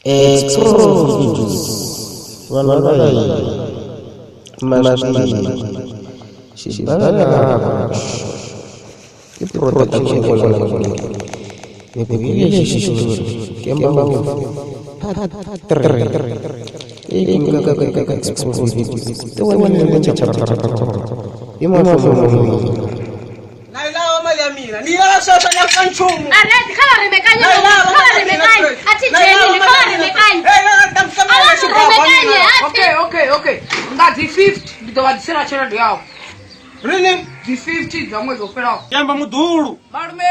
Extros wallahi masjid shibana protection wala ye shishur kemba Okay. That the 50 ndizowadzisira chelendo yawo. Really? The 50 dzamwezi operawo. Yamba mudhuru. Malume.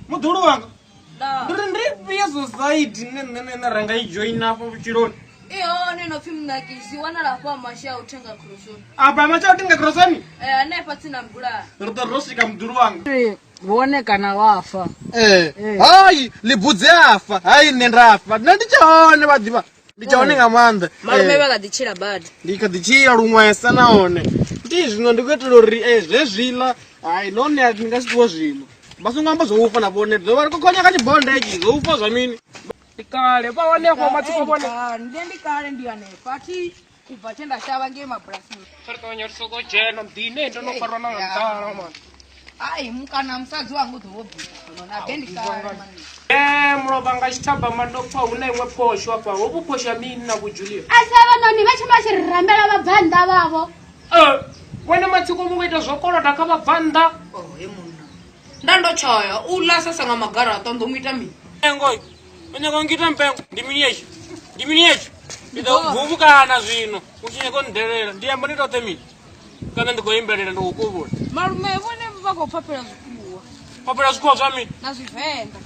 Mudhuru wanga. Da. Ndiri society nene ranga ijoin apo chironi. Nenofi mnakizi wanalapo amasha utenga krosoni. Apa amasha utenga krosoni? Anepa tina mbula. Rosika mudhuru wanga. Kuonekana wafa. Hai libudze afa. Hai nendafa. Nandichaone badiba. Ndichaone ngamanda. Malume bakadichira bad. Ndikadichira lumwesa naone. Ndizvino ndikwetorori zvezvila. Hai none ndingasipo zvino. Basungamba zoufa nabone. Zoba kokonya kachibonde ichi zoufa zvamini. Ikale paonekwa matsiko bone. Ndikale ndiyane. Fati kubva tenda shava ngemabhrasi. Farikonya soko jeno ndine ndonofarwa nangantara man. Ai mukana musadzi wangu dhobhi. Nona bendikale mani. Mulobanga chitamba mandopa unaimwe posho apa. Wokuposha mini na kujulia. Asava noni vachimashirambela mabvanda vavo. Wena matsiko mungoita zvokolo takavabvanda. Emuna. Ndandochaya ulasasa ngamagara tondomuita mini. Ngoi. Onye ngita mpengo ndimini yechi. Ndovuvukana zvino. Uchinye konderera. Ndiyamba nditote mini. Kana ndikoimberera ndokukuvula. Malume vone vakopapira zvikuwa. Papira zvikuwa zvamini. Na zvivenda.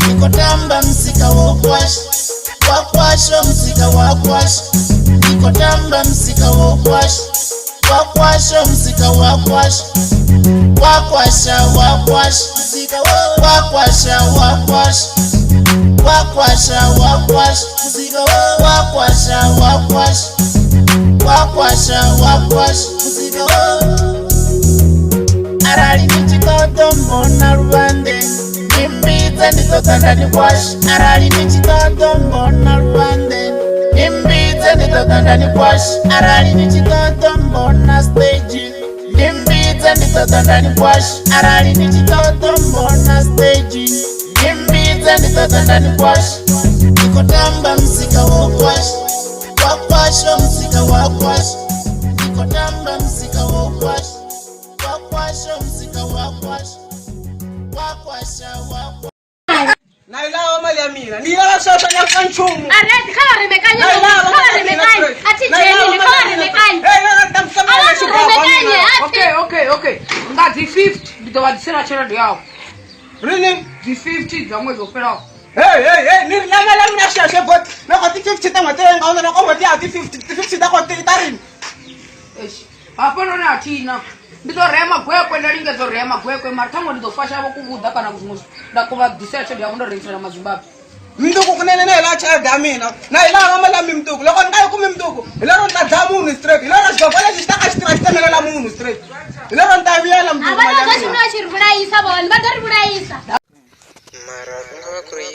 Nikotamba msika wokwash, wakwasho msika wakwash. Nikotamba msika wokwash, wakwasho msika wakwash. Wakwasha wakwash, msika wakwasha wakwash. Wakwasha wakwash, msika wakwasha wakwash. Wakwasha wakwash, msika arali nichikoto mbona rubande. Nimbidze nditotanda nikwash. Arali nichikoto mbona rubande. Nimbidze nditotanda nikwash. Arali nichikoto mbona stage. Nimbidze nditotanda nikwash. Arali nichikoto mbona stage. Nimbidze nditotanda nikwash. Nikotamba msika wokwash, wakwasho msika wakwash. Nikotamba msika wokwash, wakwasho msika wakwash. Wakwasha wakwash. Nailawa mali ya mina. Nilala sasa nyakanchumu. Areti kala remekanye. Kala remekanye. Ati jeni kala remekanye. Okay. That the 50 ndizowadzisira chelendo yawo. Really? The 50 dzamwezi operawo. Hey, nilala mina shashe bot. Nakati 50 tamatenga ona nakomati ati 50 takote itarini. Hapo nona atina. Ndizorema gwekwe ndalingezorema gwekwe martango ndizofasha vokuvudha kana kuzmusi. Ndakovadzisira chelendo yawo ndoreisira maZimbabwe. Mnduku kunene nela child ya mina. Na ilala malami mnduku. Loko ndayo kumi mnduku. Ilaro ntadza munhu straight. Ilaro zvavale zvitaka straight munhu straight. Ilaro ntaviyela mnduku. Abana vachimwa chirivurayisa vanhu vadarivurayisa. mara kungava kuri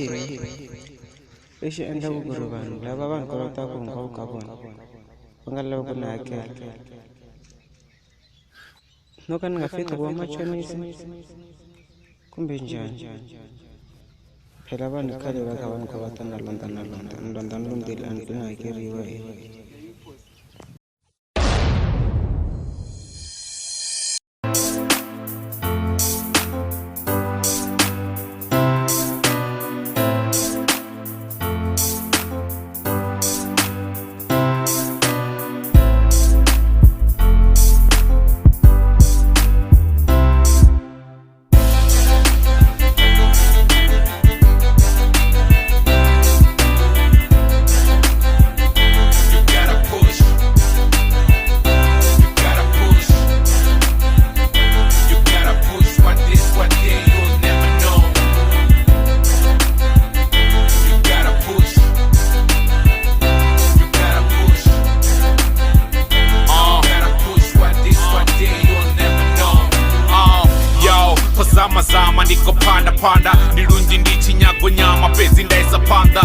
lexi endlaku ku ri vanhu lava va kolotaka hinkwavo ka vona va nga lava ku ni hakela no ka ni nga fiki ku va machonisi kumbe njhani phela vanhu khale va kha va ni kha va ta na londa ni londile a ni hakeriwa ndiko panda nilunji ndichinyago nyama pezi ndaisa panda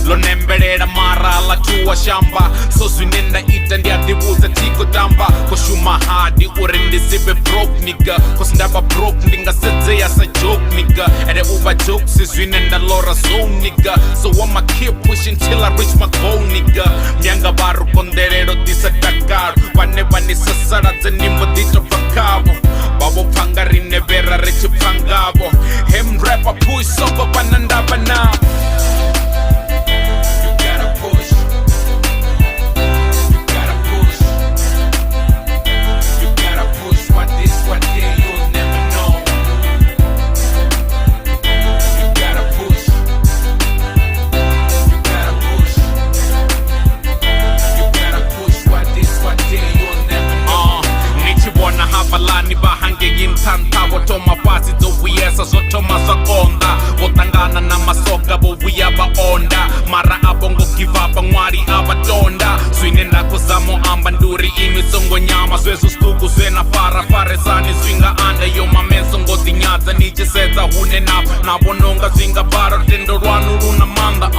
lonembelela mara la chuwa shamba so zwinenda ita ndiadibuza tiko damba koshuma hadi uri ndisibe broke nigga cause ndaba broke ndingasedzeya sa joke nigga ere uba joke sizwinenda lora zone nigga so I'ma keep pushing till I reach my goal nigga myanga baru konderero disa Dakar vane sasaradze nimbo dito pakavo babo panga rinevera rechi pangavo hem rapper push soko panandaba now. Toma fasi zowiyesa zotoma zakonda votangana na masoka vovuya vaonda mara abongo kivapa mwari avatonda zwinenda kuzamo amba nduri imi songo nyama zvezo stuku zvena faresani zwinga anda yoma menso ngodinyadza nichisedza hune navononga zvinga vara rutendo rwanu runa manda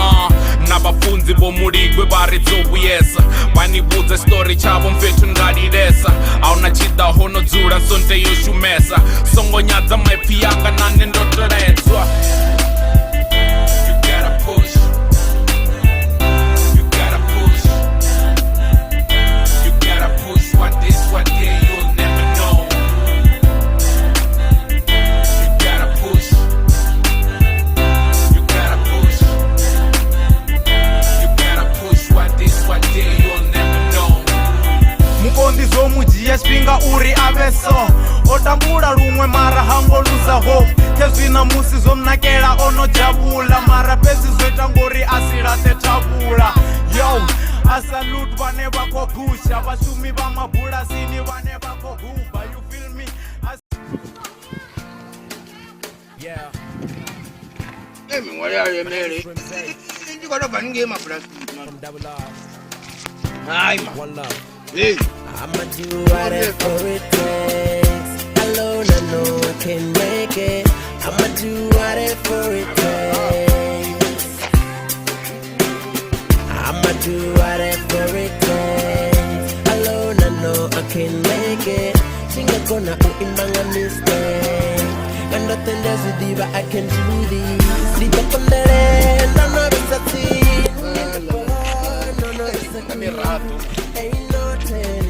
navafunzi vomuligwe vari dzovuyesa vanibudza stori chavo mfetu ngadiresa auna chida honodzura nsonte yoshumesa songonyadza maipi yanga nane ndotoredzwa. Spinga uri aveso otambula lumwe mara hangoluza hope kezvina musi zomnakela onojabula mara pezi zoita ngori asilate tabula yo asalute vane vakopusha vashumi vamabhulasini vane vakohuba you feel me yeah emi wale alemele ndikodobva ninge mabhulas from double R hayi ma one love hey I'ma do whatever it takes. Alone I know I can make it. I'ma do whatever it takes. I'ma do whatever it takes. Alone I know I can make it. Singa kona uimbanga mistake. And nothing there's a diva I can do this. Sleep up on the land, no no it's a team. No no it's a team. Ain't no telling.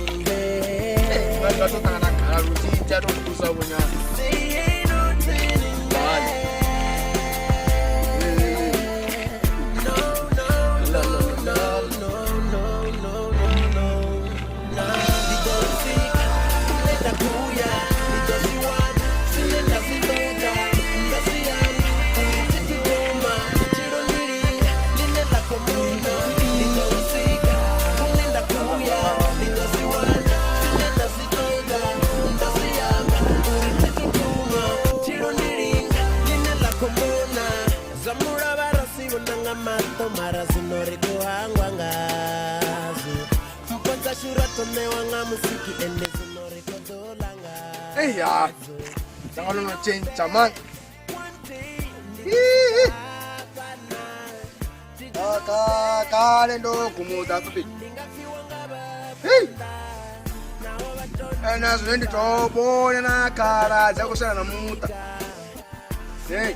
vatotangana ruchinja tokudusa kunyanya Hey ya, jangan lu change zaman. Kalian do kumuda kupi. Hey, enak sudah dicoba na cara jago sana muta. Hey,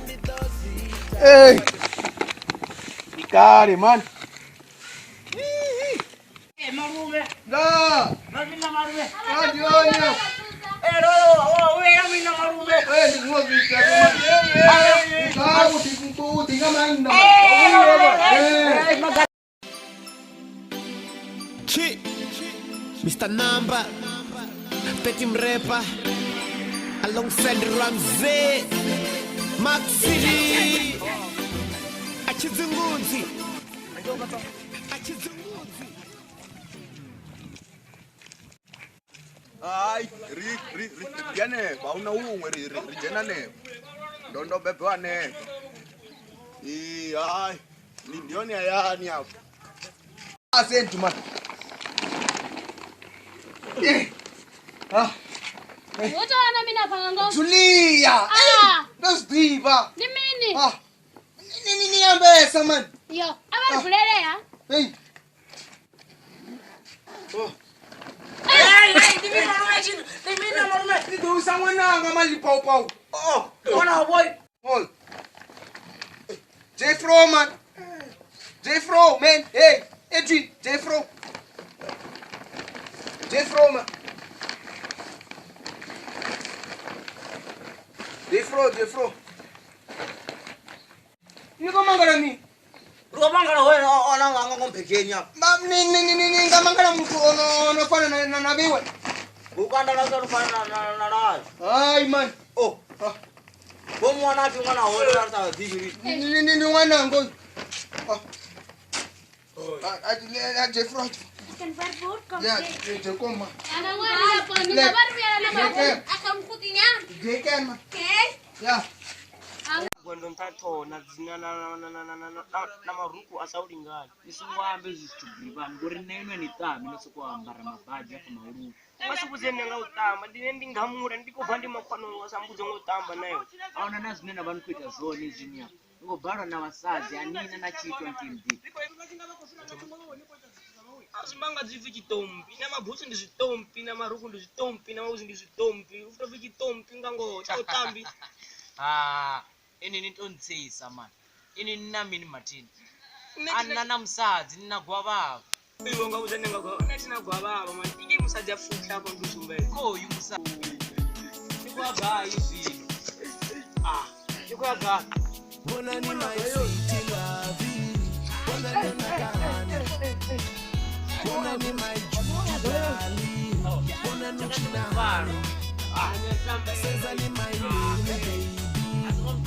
hey, ikari man. Marume. Dah. Marina marume. Adio. Mina marume. Di gua bisa. Kau dikutu tinggal main. Chi, Mr. Namba, Petit Rapper, alongside Ramsey, Maxi, Achizunguzi. Ai, riane, bauna rijena ne. Dondo bebewa ne. Ai, ndioni ayani hapo. Asante man. Wote wana mimi napanga ngao. Tulia. Dosidiva. Ni mini. Ah. Ni yambesa man. Yo, abavulele ya. Hey. Oh. Hey, divina normal. Do sanwananga mali pau. Oh, Ona boy. hold. J-Fro man. J-Fro man. Hey, Edgy, J-Fro. J-Fro man. J-Fro. Niko mangala ni. Rukamangala wena ona ngompekenya. Ni ngamangala mtu ono fana na nabiwe. Ukanda la fana na la. Ai man. Oh. Bomwana ati mwana wena ta digiri. Ni mwana ngo. Ah, J-Fro. Akan barbur kom. Ya, J-Koma. Ana ngwana hapo ni baru ya na babu akamkutinya. J-Ken man. Okay? Ya. Gwendo ntatho na dzina na maruku asaulingana nisingwambe zvichibhiva ngori nene nitami nesikuambara mabhaji afa maruku basi kuzenenga utamba ndine ndingamura ndikubva ndimakwano wasambudza ngotamba nayo aona nazvinena vanikuita zvoni izvinya ngobharwa navasadzi anina nachitwa ntimbi asimbanga dzivi chitompi namabhusi ndizvitompi namaruku ndizvitompi namauzi ndizvitompi utofi chitompi ngango chautambi ini nitontsisa man ini nina mini matini anana musadzi nina gwavava ivo ngauzanenga gwavava tina gwavava man ike musadzi afuta apa ndusumba koyu musadzi ndikwagai zvino ndikwagai Bona ni my sweet love. Bona ni nakahani. Bona ni my jubali. Bona no chinahani. Seza ni my baby.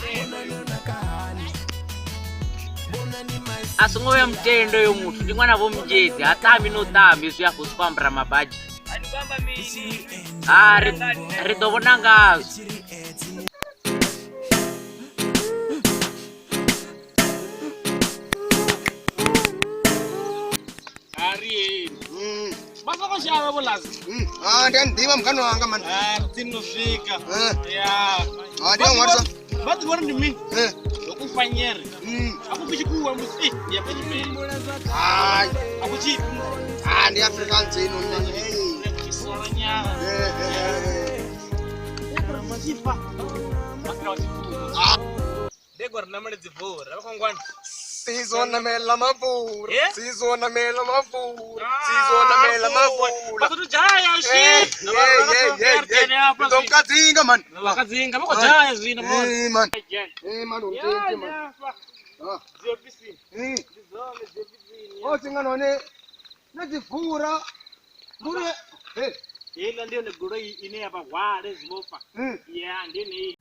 Bona no nakahani. Bona ni my asingove mutendo yomutu ndi mwana vomujedzi hatambi notambi zviyako sikwambira mabhaji ridovona ngazo Masakoshawe bolazi. Ndiyandiva mngani wanga man. tinosvika ndiyangwarisa. bathi vona ndimi lokufanyere akupi chikuwa musi yapachimeni Hayi. akuchi Ndiyafika nzino nyanya. chisoranyara masifa ndego rinamale dzivhura vakangwani Sizonamela mavura. Yeah? Sizonamela mavura. Sizonamela mavura. vakatojaya Ndokadzinga man. vakadzinga vakojaya zvino Man. Man untenke man. Tinganone nedzivhura. Mure. ila ndiyo neguro ine yapahware zvimofa ya ndinei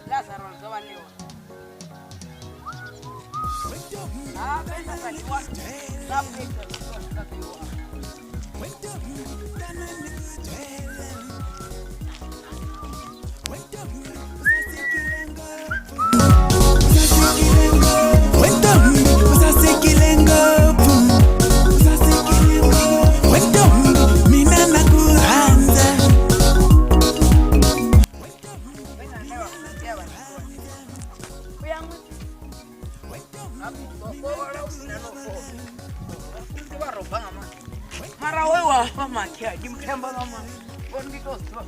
Lazaro zowaniwa. Pesa kaliwa. Mara wewe mama kia kimkemba mama. Bondito sio.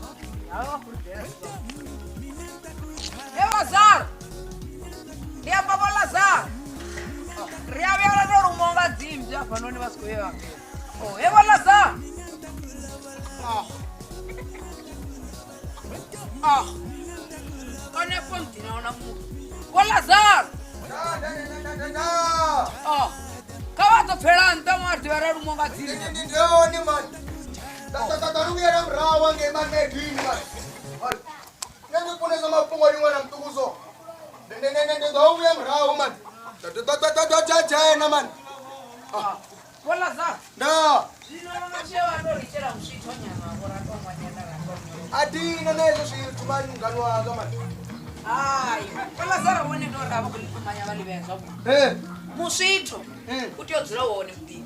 Hawa kurudera. Lazar. Dia baba Lazar. Ria vya ro rumonga dzimja panoni vasikoyewa. Oh, ewa Lazar. Kone fonti naona mu. Wa Lazar. Kawato felanta marti vya ro rumonga dzimja. Ndoni man. Taruya mrawa ngemane dini man. Nani kuneza mapungo ni mwana mtukuzo. Ndauya mrawa man. Jana man. Wala za. Da. Zino machewa ndo lichera mshito nyama bora to mwanyana na. Adina nezo shitumani nganwa man. Wala za wone ndo ndaba kulitumanya bali benza. Musito. Kuti odzira wone mbi.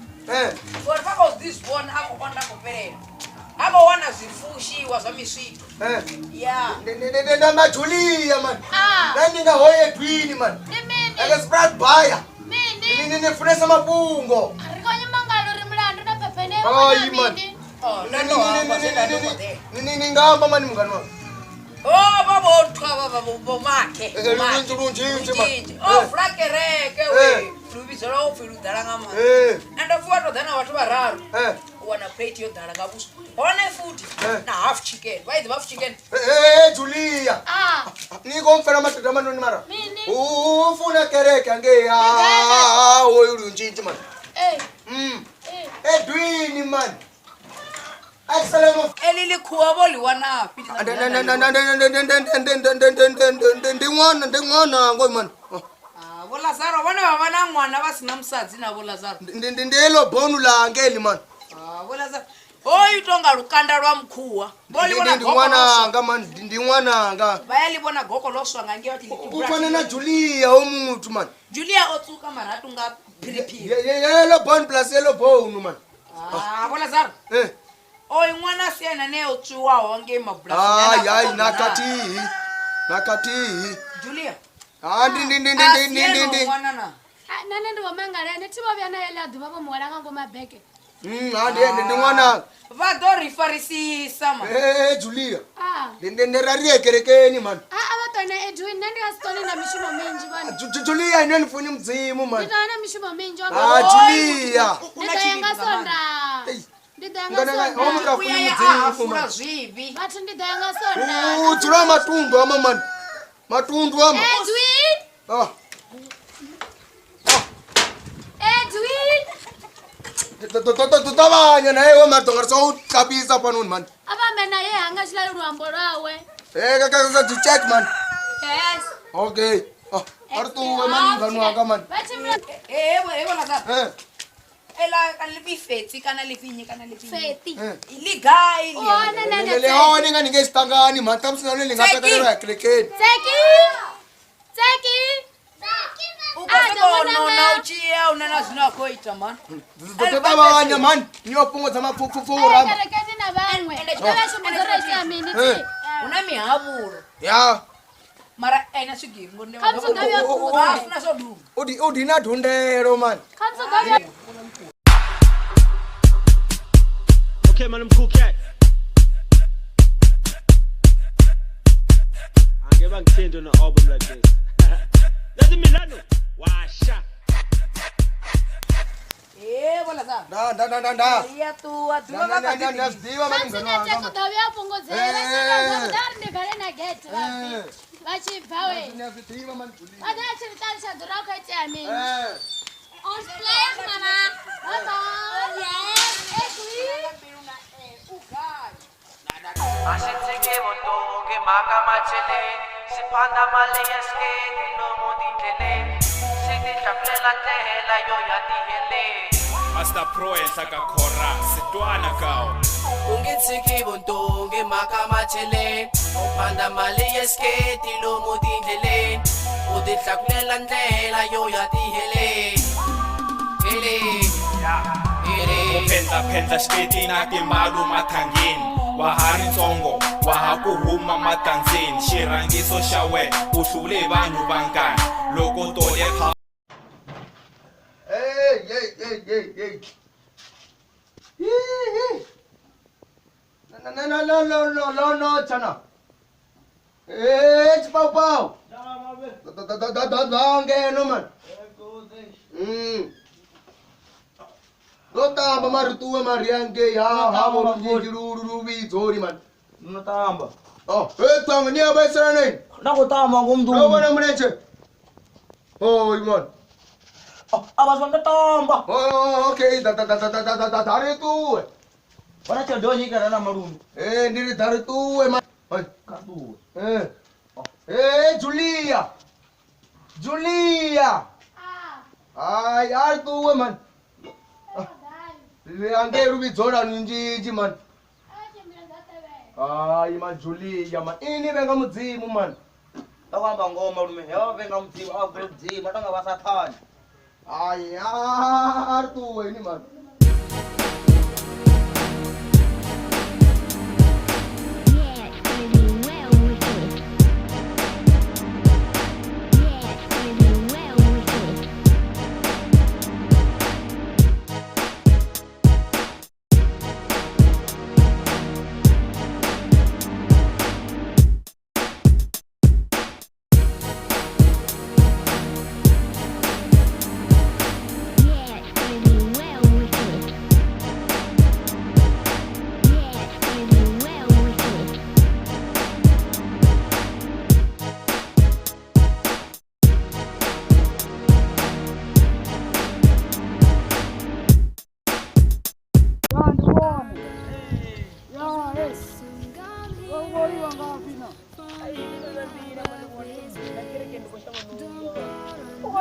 For purpose this one akukonda kuperera. abo wana zifushiwa zwa miswito ya ndama Julia man Ah. nani nga hoye twini man Nimini. aka spread buyer Mini. nini funesa mabungo Arikonye mangalo rimlando na pepene. Hayi man nini ngamba mani mngani wami oh babo bomakhe lunji man oh flakereke we lubizela ufilu dalanga ma ndafuwa to dana watu bararu wana plate yo dala kabusu one futhi na half chicken why the half chicken Julia Ah. niko mfana matata manoni mara Mini. ufuna kereke ange ya oyo lunji man Edwini man excellent elili khuwa wana ndingwana ngoy man Lazaro vana vana n'wana va sina musadzi na vo Lazaro ndelo bonu la ngeli man vo Lazaro hoyi tonga lukanda lwa mkhuwa ndingwananga man ndingwananga vaya livona goko loswanga nge vati ufana na Julia omuntu man Julia otsuka maratu nga phiriphiri yelo bon plus yelo bonu man vo Lazaro oyi n'wana siyena ne otsuwaho nge mabulasi hayi nakati Julia ndi Nane ndo mangala ne tibo bya na yela duba bo mwala ngo mabeke. ndingwana va do rifarisisa ma Julia Ah. nderarie kerekeni man Abatona Edwin nandi asitone na mishimo minji bana. Julia ineni funi mdzimu man Nditana mishimo minji Julia ndidayanga sonda. Ndidayanga sonda. omukafuni mdzimu man zvivi Batu ndidayanga sonda. utsura matundu ama man matundu ama Edwin. Edwin. tutabanya naye wemadonga sowuhlabisa panoni man Abambe na ye hanga shilalo ruambo lwawe. check man Yes. okay arituwe man mngani wanga man Bathi mina vo Lazaro ela kana lifetsi kana lifinyi kana lifinyi feti. iligai leone nga ningesitangani man tamsinalo lingapekelelwa kerekeni Tseki. ukasebonona uchiya unana zvinokoita man tutabanya man niyopungudza mapfupfura Kerekeni na vamwe. Ndavashimuzoreshia mini ti. una mihavulo ya mara aina swigiri ngonde Kamso gavya kuda. afuna soduma udina dhundero man Kamso gavya. Okay, man, I'm cool cat. I give a change on the album like this. That's Milano. Washa. vo Lazaro da iya tu adhiva ndazvidiva mani mngani wanga Kamso man gavya punguzela. Ndari ndigare na gate vapi. Vachibva we. ndazvidiva man Julia Adachiritarisha dhura ukaita mini. On play mama. Mama. Yes. Edwin. Asitsike botonge makamachele siphanda male yesketi nomodindlele sidihlamlela ndlela yo yatihele Master Pro ensaka khora sitwana kao ungitsike botonge makamachele uphanda male yesketi nomodindlele udihlamlela ndlela yo yatihele Phenda sketi na timbalu mathangeni wahari ntsongo waha ku huma matandzeni xirangiso xa we u hlule vanhu vangani loko tole kha no chana chipau ngeno man Dotamba marituwe mariange ya hamo rujiruru bizori man. Notamba. Tanga ni abesera nini? Nakutamba ngumntu. Ubona mneche. Man. Abasonto tamba. Okay, darituwe. Wana chodo nyika na marundu. Ndiri darituwe man. Katuwe. Julia. Ay, arituwe man. Ange rubidzora ninjiji man. Man Julia man. Ini venga mudzimu man. Takwamba ngoma lume. Yo venga mdzimu avule mdzimu atonga vasathani. Arituwe ni man.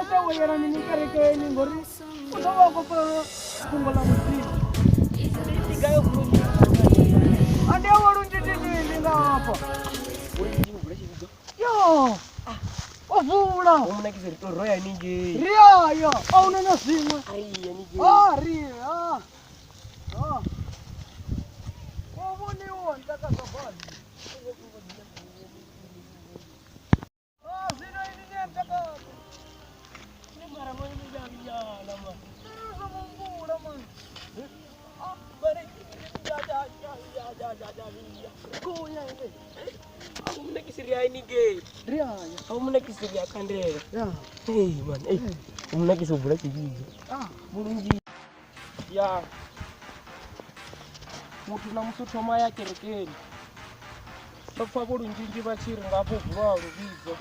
mashawera nini kerekeni ngori utawako pa fungo la muslimu ndigayo kurunji ande warunji ndinga hapa yo ovula umuna kizerito roya ninge ria yo auna nasimwe ariya ninge ria ovuni wonta kasafani sino ini nyamtaka ni mara moyo ni ya lama ovula man bare ja kuya ini aku menaiki Syria ini ge. Ria, aku menaiki Syria kandera. Ya. Hey man, aku menaiki sebulan sih. Bulunji. Ya. Mutu na musu thoma ya kerekeni. Sofa bulunji bachiri ngapo vuwa rubizo.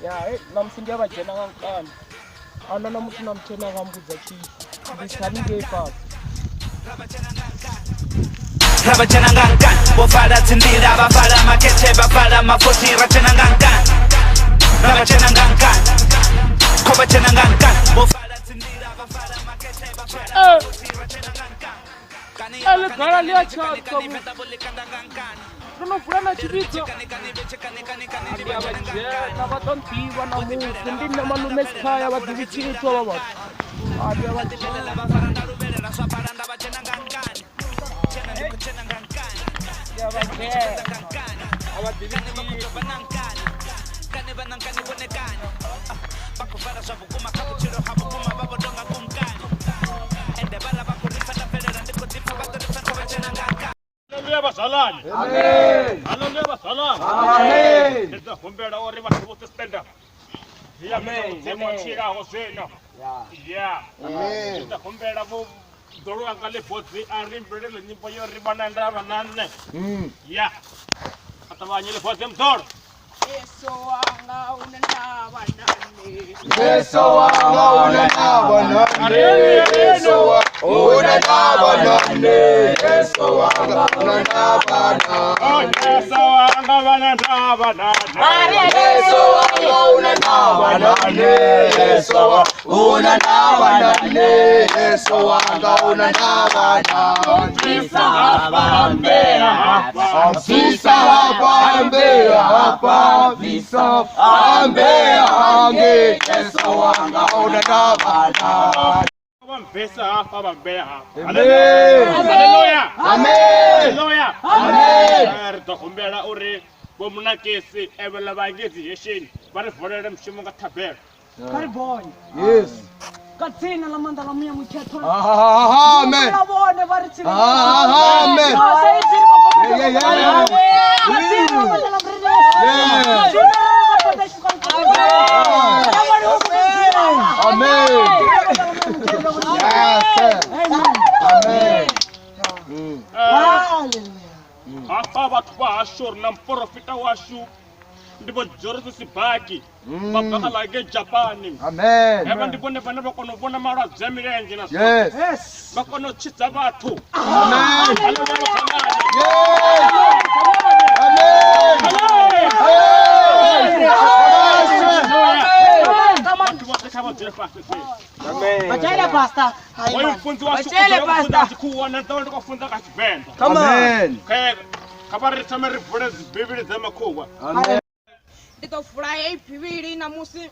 Ya, na msindi abajena ngankana. Ana na mutu na mtena ngambuza chi. Bisanige pa. Rabachana ngankan, bofada tindira, bafada makete, bafada mafuti, rachana ngankan. Rabachana ngankan, kobachana ngankan, bofada tindira, bafada makete, bafada mafuti, rachana ngankan. Ale kala liya chato. Kono fulana chibito. Dia bajena batontiwa na mufu, ndina malume skaya badivichini to baba. Dia bajena bafada narubele, raswaparanda bachana ngankan. Ya bajena awat divichini banangkan. Kane banangkan bonekan. Bakufara sabu kuma kapuchiro habu kuma babo donga kumkan. Ende bala bakurifa da federa ndiko tifa bakurifa kobachena ngankan. Haleluya basalan. Amen. Haleluya basalan. Amen. Enda kumbera ori batu stand up. Ya amen. Semo chira hoseno. Ya. Amen. Enda kumbera bo doro angale botsi arim bredel ni poyo ribananda banane. Ya. Atawanyele botsi mtor. Yeso anga unana banane. Yeso anga unana banane. Yeso unana banane. Yeso anga unana banane. Yeso anga banana banane. Yeso anga unana banane. Yeso unana banane. Yeso anga unana banane. Visa bambea hapa. Visa bambea hapa. Visa bambea hange. Yeso anga unana banane. Pesa hapa bambea hapa. Haleluya. Amen. Haleluya. Amen. Ritokumbera uri bomuna kesi ebela bagezi yeshin. Bari forere mshimo ngatabera. Karibonye. Yes. Katsina la manda la mia mcheto. Amen. Amen. Amen. Apa watu wa Ashur na mprofita wa Ashu ndipo Joseph Sibaki baba alage Japani. Amen. Eba ndipo ne bana bakono bona mara zemire engine. Yes. Bakono chitsa batho. Amen. Bachele pasta. Waifunzi wa kuona ndio kufunza kachibenda. Amen. Kabari samari brothers Bible zama kuwa. Amen. Ndiko furahi Biblia na musi.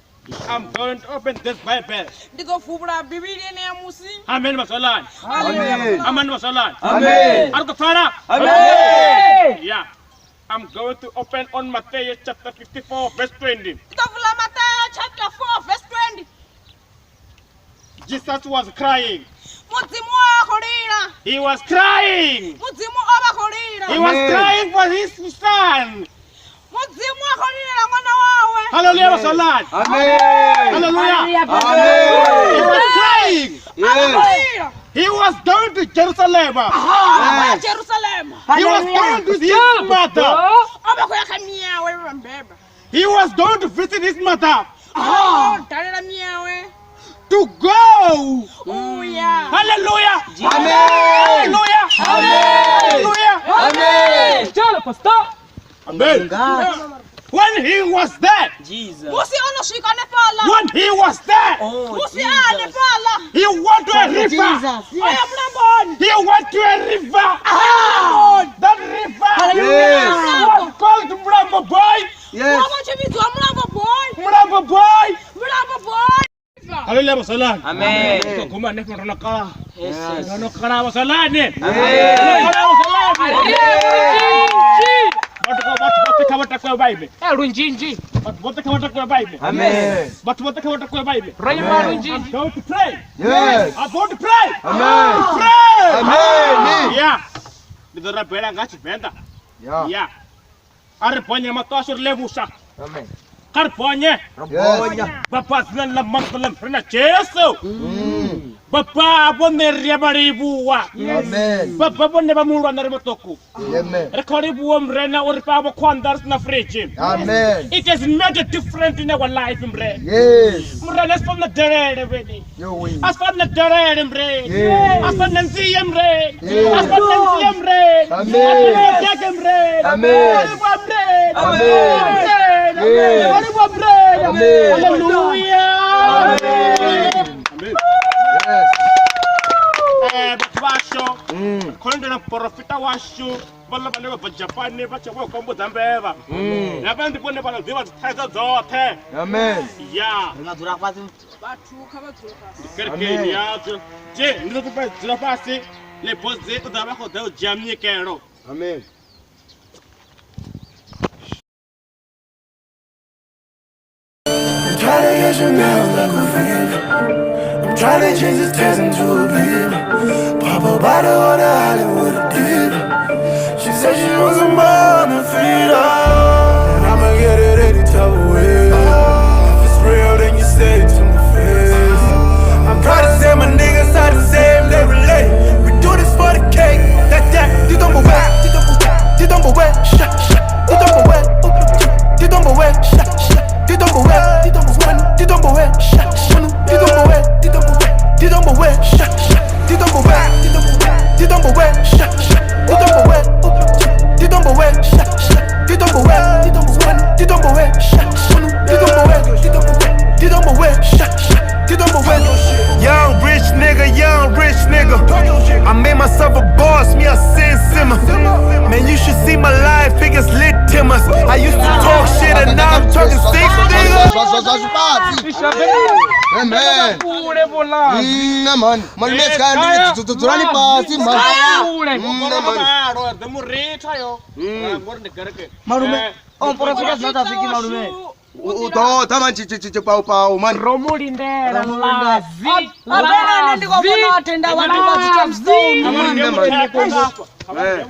I'm going to open this Bible. Ndiko furahi Biblia na musi. Amen masalan. Amen. Amen masalan. Amen. Arko fara. Amen. Yeah. I'm going to open on Matthew chapter 54 verse 20. Ndiko furahi Matthew chapter 4 verse 20. Jesus was crying. He was crying. He was crying for his son. Hallelujah. Amen. Hallelujah. Amen. He was crying. Yes. He was going to Jerusalem. He was going to see his mother. He was going to visit his mother. To go. Oh yeah. Hallelujah. Amen. Hallelujah. Amen. Hallelujah. Amen. Jala pastor. Amen. When he was there. Jesus. Musi onoshika nepala. When he was there. Oh, Musi Jesus. nepala. He went to a river. Jesus. Yes. He went to a river. That river Yes. was called Mlambo Boy. Yes. Mlambo Boy. Hallelujah, masalan. Amen. Kuma ne korona kala. Yes. Korona kala masalan ne. Amen. Kala masalan. Watu kama kwa Bible. Runjinji. Watu kama kwa Bible. Amen. Watu kama kwa Bible. Rayma runjinji. Go to pray. Yes. I'm going to pray. Amen. Pray. Amen. Yeah. Didora bela ngachi benda. Yeah. Yeah. Arponya matosur levusa. Amen. Karponya. Yes. Bapak nan lamang dalam pernah Yesus. Bapak pun neria baribuwa. Amen. Bapak pun neba muluan dari motoku. Amen. Rekori buam rena uripa abo kwandars na free. Amen. It has made a difference in our life, mbre. Yes. Mrena spam na dere beni. You win. Aspan na dere mbre. Yes. Aspan na ziye mbre. Yes. Aspan na ziye mbre. Amen. Aspan mbre. Amen. Amen. Amen. Amen. Hallelujah. Amen. Yes. Basho. Kondo na profita washu. Bala bala ba Japan ne ba chawa kombo zambeva. Nabandi pone bala diva thaza zote. Amen. Yeah. Ngadura kwatu. Kerke ya. Je, ndizo tupa zira pasi. Le pose to daba ko deu jamni kero. Amen. I'm trying to get you now like a fever. I'm trying to change this taste into a beaver. Pop a bottle on the Hollywood diva. She said she wants a man to feed her, and I'ma get it any type of way. If it's real, then you say it to my face. I'm proud to say my niggas are the same, they relate. We do this for the cake. That, you don't away. You don't away. Shut. You don't away. You don't away. Shut. You don't away. You don't away. You don't away. Shut. You don't away. You don't away. You don't away. Shut. You don't away. You don't away. Shut. You don't away. You don't away. Shut. You don't away. You don't away. You don't away. Shut. You don't away. You don't away. Shut. You don't away. Young rich nigga. I made myself a boss, me a sin simmer. Man, you should see my life, it gets lit timmers. I used to talk shit and now I'm talking six niggas. Amen. Man. Man let's go to run pasi man. Marume. On profita zata fiki marume. To taman chichi pau man. Romulindera lazi. Abena ndiko bona atenda vantu vazicha mstone.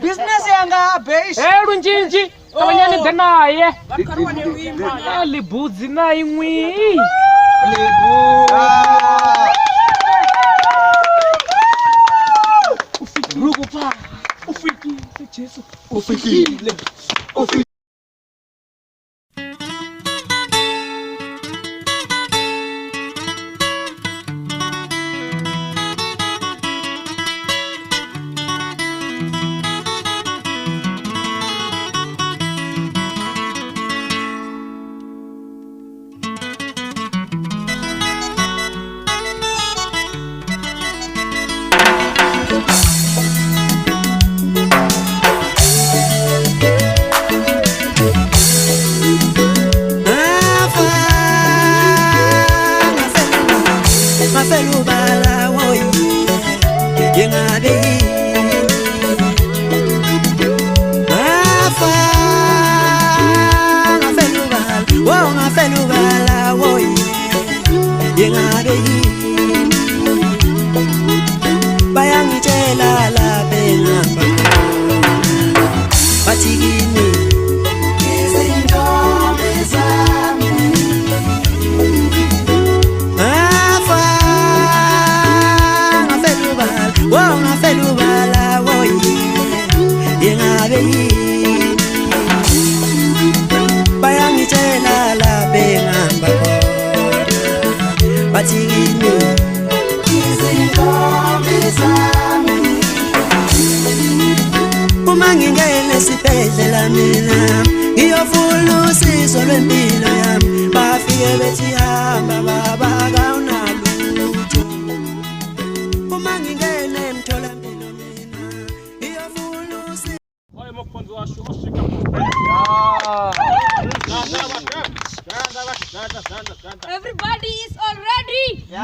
Business yanga base. Runjinji. Abanyani denaye. Libudzi na imwi. Rukupa. Ufiki Jesu. Ufikile. Bayangitshela la bengamba bathi kimi izintombi zami ngafelubala woyi yengabe yini bayangitshela la bengamba bathi Bafike bethi hamba baba kaunalutho. Uma ngingena emtholampilo mina iyofuna usizo. Oye mokwanzo washo oshika. Everybody is all ready? Yes.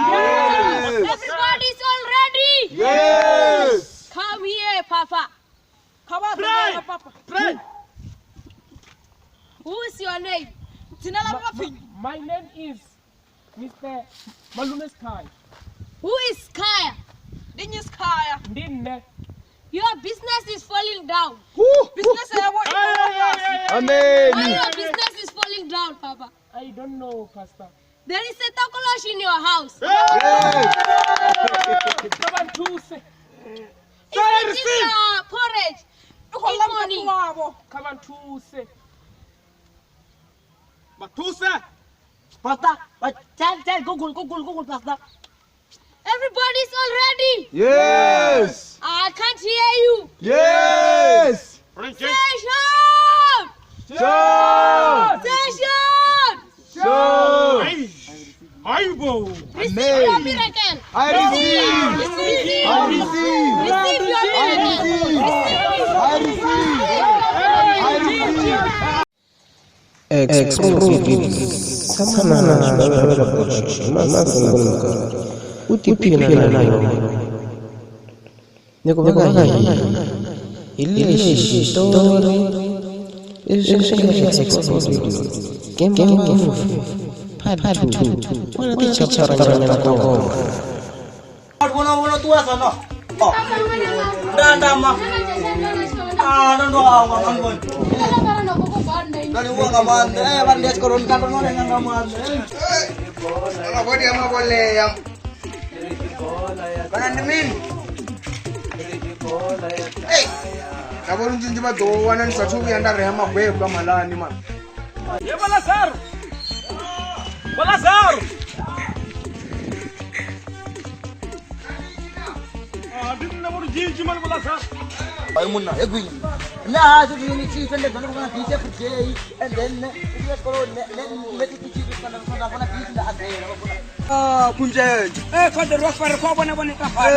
Everybody is all ready? Yes. Come here, Papa. Come on, Pray. Papa. Pray. Who is your name? My name is Mr. Malume Sky. Who is Kaya? Ndinne. Your business is falling down. Business Amen. Why your business is falling down, Papa? I don't know, Pastor. There is a tokolosh in your house. Come on, Tuesday. It is porridge. Good morning. Come on, Tuesday. But Tuesday. Pastor, but tell Google, Pastor. Everybody's all ready? Yes. I can't hear you. Yes. Station! Shout. Station! Shout. Aibo. Receive your miracle. I receive. Receive. I receive. Receive your miracle. I receive. I receive. Exclusive. Utipina nayo. Nikubaka ile story. Is exclusive. Game part 2. Wana tichara na kwa. Bona tua sana. Oh. Ndandama. Ndo awa ngambon. Dari uang aman, bandes koron kantor nore ngaman. Apa dia mau boleh yang? Kanan demin. Hey, kamu runjun cuma doanan satu yang ada rehama gue malah ni mah. Ya Balazar. Balazar. Din na mo jinji man Balazar. Ay munna, egui. Na so ni chief and then gonna teach up today and then let's go let it teach you kana kana teach the other. Kunje. Kada rofa kwa bwana kafa.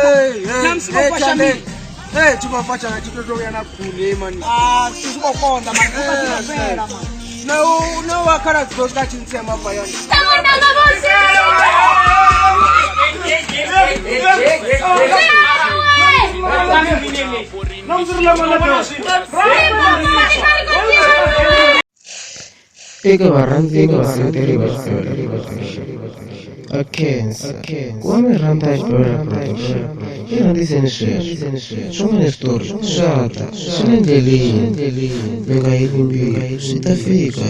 Namsi kwa shami. Tuko pacha na chitoto yana kule man. Tuko konda man. Tunapenda man. No wakara kutoka chinsema bayani. Come ranta io dicen sono storie shata silendeli menga ilimbi sitafika